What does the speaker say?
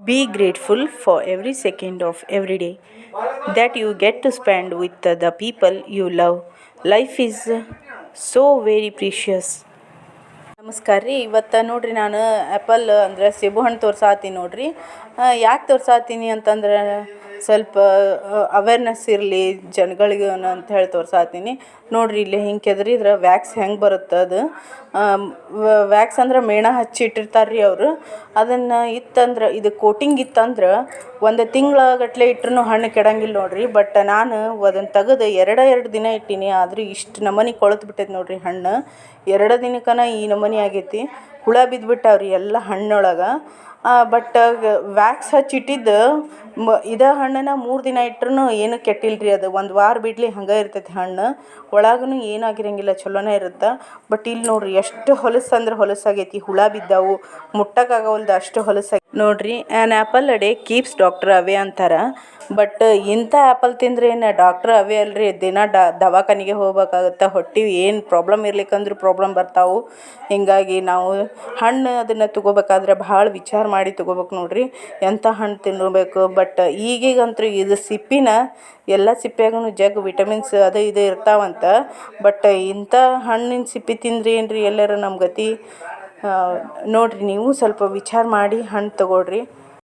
Be grateful for every second of every day that you get to spend with the people you love. Life is so very precious. ನಮಸ್ಕಾರ ರೀ. ಇವತ್ತು ನೋಡ್ರಿ ನಾನು apple ಅಂದರೆ ಸೇಬು ಹಣ್ಣು ತೋರ್ಸಾತೀನಿ ನೋಡ್ರಿ. ಯಾಕೆ ತೋರ್ಸಾತೀನಿ ಅಂತಂದ್ರೆ ಸ್ವಲ್ಪ ಅವೇರ್ನೆಸ್ ಇರಲಿ ಜನಗಳಿಗೆ ಅಂತ ಹೇಳಿ ತೋರ್ಸಾತೀನಿ ನೋಡ್ರಿ. ಇಲ್ಲಿ ಹಿಂಗೆ ಕೆದರಿದ್ರೆ ವ್ಯಾಕ್ಸ್ ಹೆಂಗೆ ಬರುತ್ತೆ ಅದು ವ್ಯಾಕ್ಸ್ ಅಂದ್ರೆ ಮೇಣ ಹಚ್ಚಿಟ್ಟಿರ್ತಾರೆ ರೀ ಅವರು. ಅದನ್ನು ಇತ್ತಂದ್ರೆ ಇದು ಕೋಟಿಂಗ್ ಇತ್ತಂದ್ರೆ ಒಂದು ತಿಂಗಳಗಟ್ಲೆ ಇಟ್ರೂ ಹಣ್ಣು ಕೆಡಂಗಿಲ್ಲ ನೋಡ್ರಿ. ಬಟ್ ನಾನು ಅದನ್ನು ತೆಗೆದು ಎರಡು ದಿನ ಇಟ್ಟೀನಿ, ಆದರೂ ಇಷ್ಟು ನಮೂನಿ ಕೊಳೆತು ಬಿಟ್ಟೈತೆ ನೋಡ್ರಿ ಹಣ್ಣು. 2 ದಿನಕ್ಕನ ಈ ನಮೂನಿ ಆಗೈತಿ. ಹುಳ ಬಿದ್ದುಬಿಟ್ಟಾವ್ರಿ ಎಲ್ಲ ಹಣ್ಣೊಳಗೆ. ಬಟ್ ವ್ಯಾಕ್ಸ್ ಹಚ್ಚಿಟ್ಟಿದ್ದು ಇದೇ ಹಣ್ಣನ್ನು 3 ದಿನ ಇಟ್ರೂ ಏನೂ ಕೆಟ್ಟಿಲ್ಲ ರೀ. ಅದು 1 ವಾರ ಬಿಡಲಿ ಹಂಗೆ ಇರ್ತೈತಿ ಹಣ್ಣು. ಒಳಗೂ ಏನಾಗಿರಂಗಿಲ್ಲ, ಚಲೋನೇ ಇರುತ್ತೆ. ಬಟ್ ಇಲ್ಲಿ ನೋಡ್ರಿ ಎಷ್ಟು ಹೊಲಸು ಅಂದ್ರೆ ಹೊಲಸಾಗೈತಿ. ಹುಳ ಬಿದ್ದಾವು, ಮುಟ್ಟಕ್ಕಾಗವಲ್ದು ಅಷ್ಟು ಹೊಲಸಾಗಿ ನೋಡ್ರಿ. An apple a day keeps doctor away ಅಂತಾರೆ. ಬಟ್ ಇಂಥ ಆ್ಯಪಲ್ ತಿಂದ್ರೆ ಏನು ಡಾಕ್ಟ್ರ್ ಅವೇ ಅಲ್ರಿ, ದಿನ ದವಾಖಾನೆಗೆ ಹೋಗ್ಬೇಕಾಗತ್ತೆ. ಹೊಟ್ಟೆ ಏನು ಪ್ರಾಬ್ಲಮ್ ಇರ್ಲಿಕ್ಕಂದ್ರೂ ಪ್ರಾಬ್ಲಮ್ ಬರ್ತಾವೆ. ಹೀಗಾಗಿ ನಾವು ಹಣ್ಣು ಅದನ್ನು ತೊಗೋಬೇಕಾದ್ರೆ ಭಾಳ ವಿಚಾರ ಮಾಡಿ ತೊಗೋಬೇಕು ನೋಡ್ರಿ, ಎಂಥ ಹಣ್ಣು ತಿನ್ನಬೇಕು. ಬಟ್ ಈಗೀಗಂತೂ ಇದು ಸಿಪ್ಪಿನ ಎಲ್ಲ ಸಿಪ್ಪ್ಯಾಗೂ ಜಗ್ ವಿಟಮಿನ್ಸ್ ಅದು ಇದು ಇರ್ತಾವಂತ. ಬಟ್ ಇಂಥ ಹಣ್ಣಿನ ಸಿಪ್ಪಿ ತಿಂದ್ರೆ ಏನು ರೀ ಎಲ್ಲರ ನಮ್ಮ ಗತಿ. ನೋಡಿರಿ ನೀವು ಸ್ವಲ್ಪ ವಿಚಾರ ಮಾಡಿ ಹಣ್ಣು ತೊಗೊಳ್ರಿ.